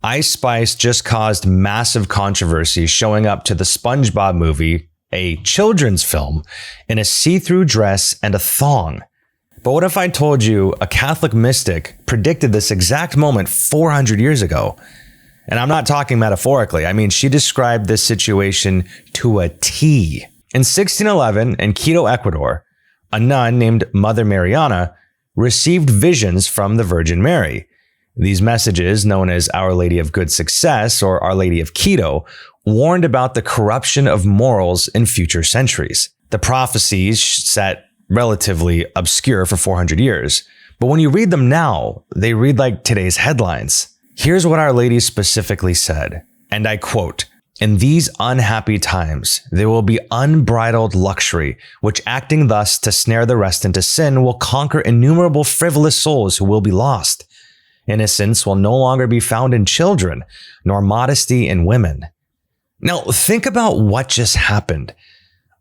Ice Spice just caused massive controversy showing up to the SpongeBob movie, a children's film, in a see-through dress and a thong. But what if I told you a Catholic mystic predicted this exact moment 400 years ago? And I'm not talking metaphorically. I mean, she described this situation to a T. In 1611, in Quito, Ecuador, a nun named Mother Mariana received visions from the Virgin Mary. These messages, known as Our Lady of Good Success or Our Lady of Quito, warned about the corruption of morals in future centuries. The prophecies sat relatively obscure for 400 years, but when you read them now, they read like today's headlines. Here's what Our Lady specifically said, and I quote, "In these unhappy times, there will be unbridled luxury, which acting thus to snare the rest into sin will conquer innumerable frivolous souls who will be lost. Innocence will no longer be found in children, nor modesty in women." Now, think about what just happened.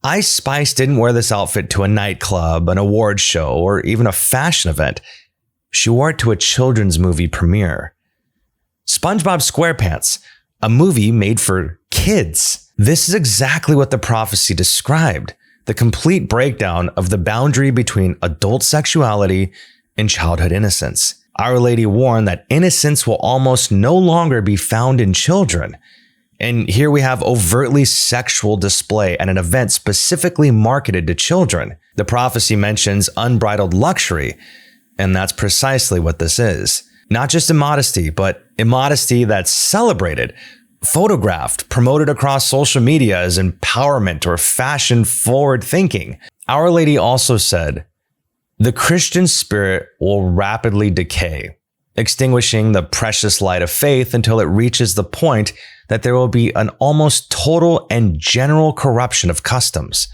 Ice Spice didn't wear this outfit to a nightclub, an award show, or even a fashion event. She wore it to a children's movie premiere. SpongeBob SquarePants, a movie made for kids. This is exactly what the prophecy described, the complete breakdown of the boundary between adult sexuality and childhood innocence. Our Lady warned that innocence will almost no longer be found in children. And here we have overtly sexual display at an event specifically marketed to children. The prophecy mentions unbridled luxury, and that's precisely what this is. Not just immodesty, but immodesty that's celebrated, photographed, promoted across social media as empowerment or fashion-forward thinking. Our Lady also said, "The Christian spirit will rapidly decay, extinguishing the precious light of faith until it reaches the point that there will be an almost total and general corruption of customs."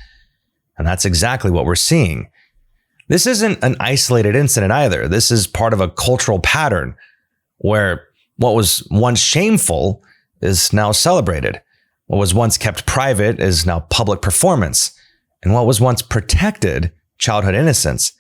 And that's exactly what we're seeing. This isn't an isolated incident either. This is part of a cultural pattern where what was once shameful is now celebrated. What was once kept private is now public performance. And what was once protected, childhood innocence,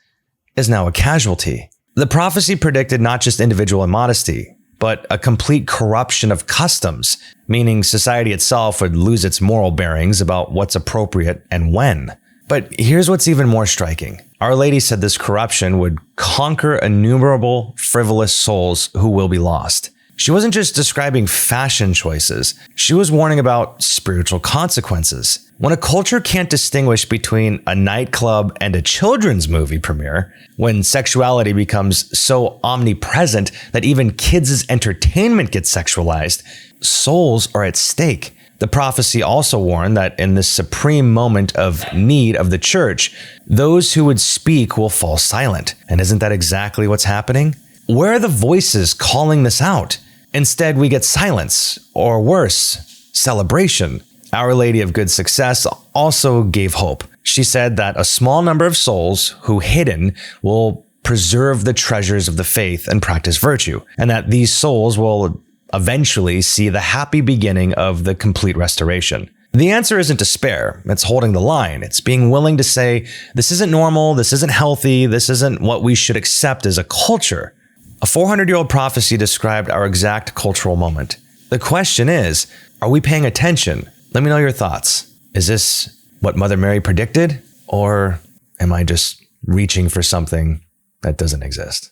is now a casualty. The prophecy predicted not just individual immodesty, but a complete corruption of customs, meaning society itself would lose its moral bearings about what's appropriate and when. But here's what's even more striking. Our Lady said this corruption would conquer innumerable frivolous souls who will be lost. She wasn't just describing fashion choices. She was warning about spiritual consequences. When a culture can't distinguish between a nightclub and a children's movie premiere, when sexuality becomes so omnipresent that even kids' entertainment gets sexualized, souls are at stake. The prophecy also warned that in this supreme moment of need of the church, those who would speak will fall silent. And isn't that exactly what's happening? Where are the voices calling this out? Instead, we get silence, or worse, celebration. Our Lady of Good Success also gave hope. She said that a small number of souls who hidden will preserve the treasures of the faith and practice virtue, and that these souls will eventually see the happy beginning of the complete restoration. The answer isn't despair. It's holding the line. It's being willing to say, this isn't normal, this isn't healthy, this isn't what we should accept as a culture. A 400-year-old prophecy described our exact cultural moment. The question is, are we paying attention? Let me know your thoughts. Is this what Mother Mary predicted? Or am I just reaching for something that doesn't exist?